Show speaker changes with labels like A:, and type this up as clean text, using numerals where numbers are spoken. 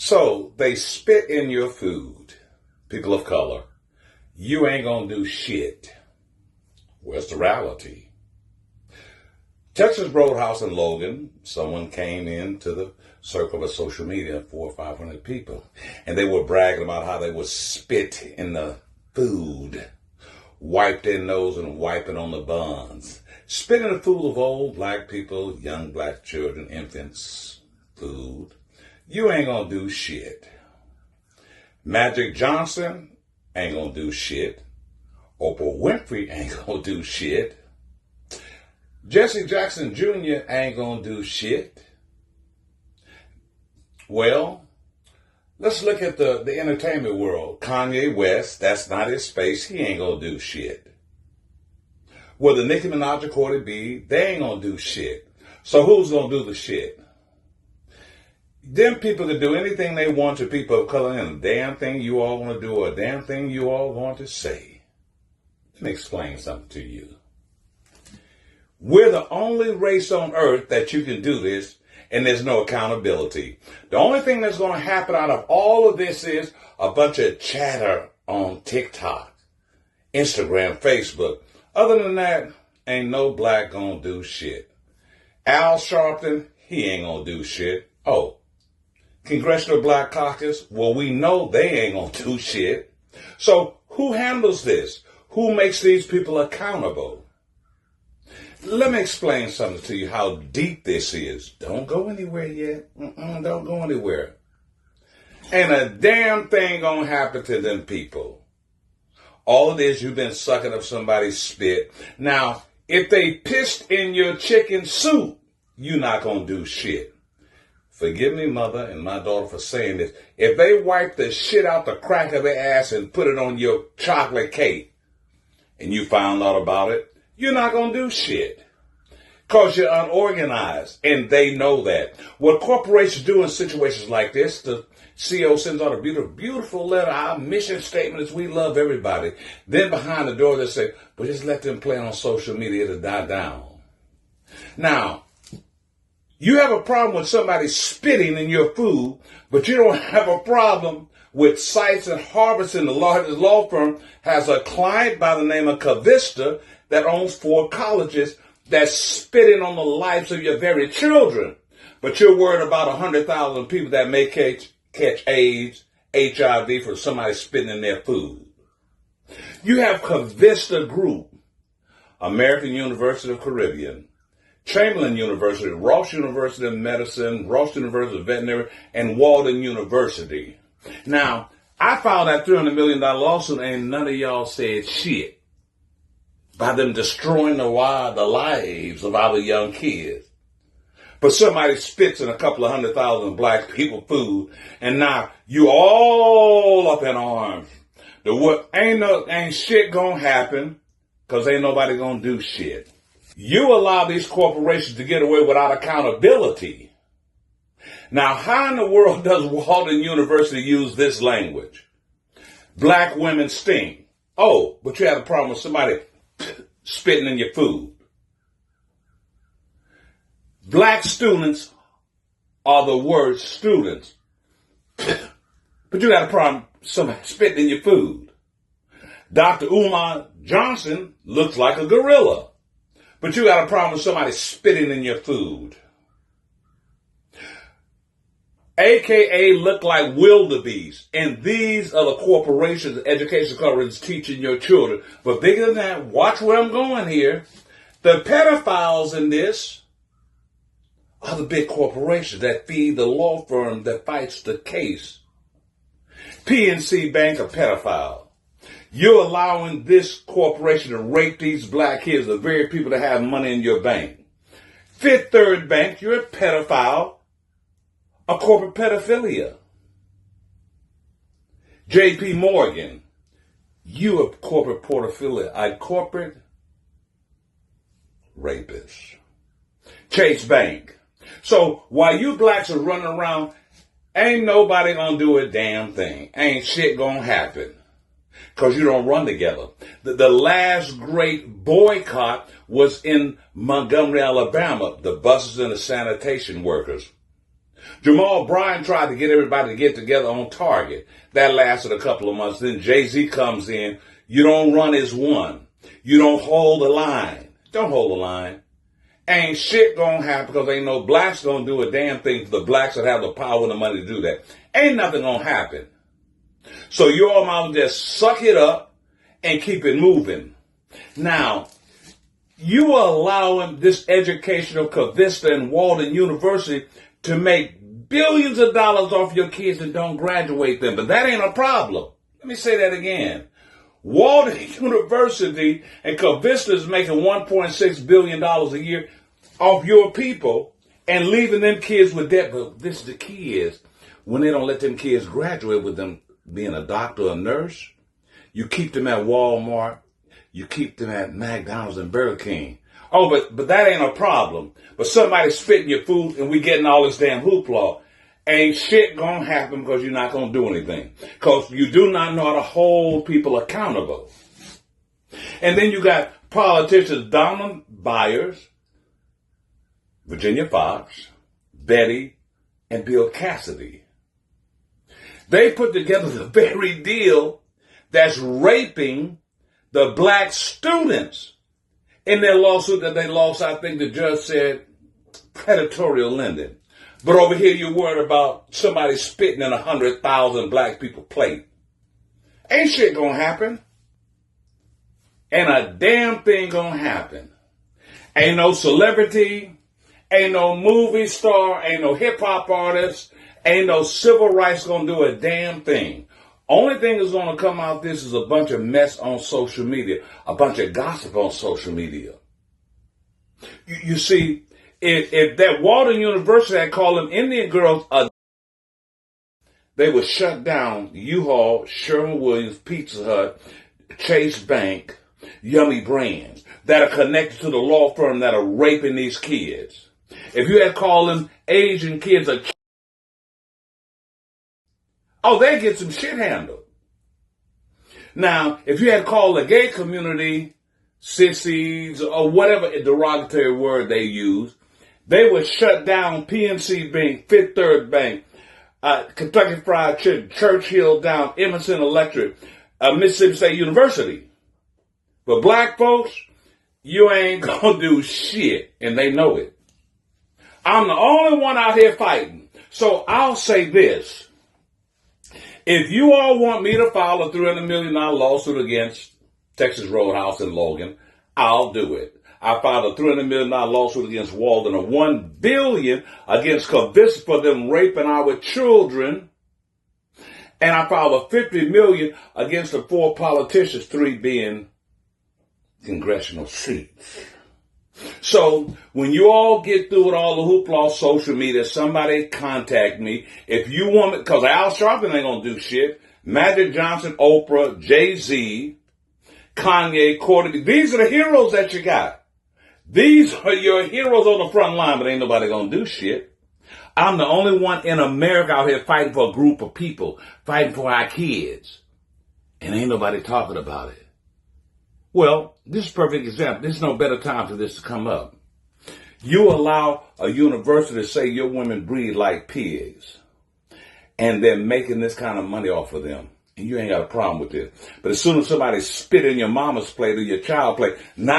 A: So they spit in your food, people of color. You ain't gonna do shit. Where's the reality? Texas Roadhouse in Logan, someone came into the circle of social media, 400 or 500 people, and they were bragging about how they would spit in the food, wipe their nose and wipe it on the buns. Spit in the food of old black people, young black children, infants, food. You ain't gonna do shit. Magic Johnson ain't gonna do shit. Oprah Winfrey ain't gonna do shit. Jesse Jackson Jr. ain't gonna do shit. Well, let's look at the entertainment world. Kanye West, that's not his space. He ain't gonna do shit. Well, the Nicki Minaj and Cardi B, they ain't gonna do shit. So who's gonna do the shit? Them people can do anything they want to people of color, and a damn thing you all want to do or a damn thing you all want to say. Let me explain something to you. We're the only race on earth that you can do this, and there's no accountability. The only thing that's going to happen out of all of this is a bunch of chatter on TikTok, Instagram, Facebook. Other than that, ain't no black gonna do shit. Al Sharpton, he ain't gonna do shit. Oh, Congressional Black Caucus, well, we know they ain't gonna do shit. So who handles this? Who makes these people accountable? Let me explain something to you, how deep this is. Don't go anywhere yet. Don't go anywhere. Ain't a damn thing gonna happen to them people. All it is, you've been sucking up somebody's spit. Now, if they pissed in your chicken soup, you're not gonna do shit. Forgive me, mother and my daughter, for saying this. If they wipe the shit out the crack of their ass and put it on your chocolate cake, and you found out about it, you're not going to do shit. Because you're unorganized, and they know that. What corporations do in situations like this, the CEO sends out a beautiful letter. Our mission statement is we love everybody. Then behind the door they say, but just let them play on social media to die down. Now, you have a problem with somebody spitting in your food, but you don't have a problem with Sites and Harvesting. The largest law firm has a client by the name of Cavista that owns 4 colleges that's spitting on the lives of your very children. But you're worried about 100,000 people that may catch AIDS, HIV from somebody spitting in their food. You have Cavista Group, American University of Caribbean, Chamberlain University, Ross University of Medicine, Ross University of Veterinary, and Walden University. Now, I filed that $300 million lawsuit, and none of y'all said shit by them destroying the lives of our young kids. But somebody spits in a couple of 100,000 black people food, and now you all up in arms. Ain't shit gonna happen, because ain't nobody gonna do shit. You allow these corporations to get away without accountability. Now, how in the world does Walden University use this language? Black women stink. Oh, but you had a problem with somebody spitting in your food. Black students are the worst students. But you got a problem with somebody spitting in your food. Dr. Umar Johnson looks like a gorilla. But you got a problem with somebody spitting in your food. AKA look like wildebeest. And these are the corporations, education companies teaching your children. But bigger than that, watch where I'm going here. The pedophiles in this are the big corporations that feed the law firm that fights the case. PNC Bank, a pedophile. You're allowing this corporation to rape these black kids, the very people that have money in your bank. Fifth Third Bank, you're a pedophile, a corporate pedophilia. JP Morgan, you a corporate pedophilia, a corporate rapist. Chase Bank. So while you blacks are running around, ain't nobody gonna do a damn thing. Ain't shit gonna happen. Because you don't run together. The last great boycott was in Montgomery, Alabama, the buses and the sanitation workers. Jamal Bryant tried to get everybody to get together on Target. That lasted a couple of months. Then Jay-Z comes in. You don't run as one. You don't hold the line. Don't hold the line. Ain't shit gonna happen because ain't no blacks gonna do a damn thing for the blacks that have the power and the money to do that. Ain't nothing gonna happen. So you all might just suck it up and keep it moving. Now, you are allowing this educational Cavista and Walden University to make billions of dollars off your kids and don't graduate them. But that ain't a problem. Let me say that again. Walden University and Cavista is making $1.6 billion a year off your people and leaving them kids with debt. But this is the key is when they don't let them kids graduate with them being a doctor or a nurse, you keep them at Walmart, you keep them at McDonald's and Burger King. Oh, but that ain't a problem. But somebody's spitting your food and we getting all this damn hoopla. Ain't shit gonna happen because you're not gonna do anything. Because you do not know how to hold people accountable. And then you got politicians Donald Byers, Virginia Fox, Betty, and Bill Cassidy. They put together the very deal that's raping the black students in their lawsuit that they lost. I think the judge said predatory lending. But over here you're worried about somebody spitting in 100,000 black people plate. Ain't shit gonna happen. Ain't a damn thing gonna happen. Ain't no celebrity, ain't no movie star, ain't no hip hop artist, ain't no civil rights gonna do a damn thing. Only thing that's gonna come out this is a bunch of mess on social media, a bunch of gossip on social media. You see, if that Walden University had called them Indian girls, they would shut down U-Haul, Sherwin-Williams, Pizza Hut, Chase Bank, Yummy Brands that are connected to the law firm that are raping these kids. If you had called them Asian kids, they get some shit handled. Now, if you had called the gay community sissies or whatever derogatory word they use, they would shut down PNC Bank, Fifth Third Bank, Kentucky Fried Chicken, Churchill Down, Emerson Electric, Mississippi State University. But black folks, you ain't gonna do shit, and they know it. I'm the only one out here fighting. So I'll say this. If you all want me to file a $300 million lawsuit against Texas Roadhouse in Logan, I'll do it. I filed a $300 million lawsuit against Walden, a $1 billion against Cavista for them raping our children. And I filed a $50 million against the 4 politicians, 3 being congressional seats. So when you all get through with all the hoopla social media, somebody contact me. If you want me, because Al Sharpton ain't going to do shit. Magic Johnson, Oprah, Jay-Z, Kanye, Courtney. These are the heroes that you got. These are your heroes on the front line, but ain't nobody going to do shit. I'm the only one in America out here fighting for a group of people, fighting for our kids. And ain't nobody talking about it. Well, this is a perfect example. There's no better time for this to come up. You allow a university to say your women breed like pigs, and they're making this kind of money off of them. And you ain't got a problem with this. But as soon as somebody spit in your mama's plate or your child plate, now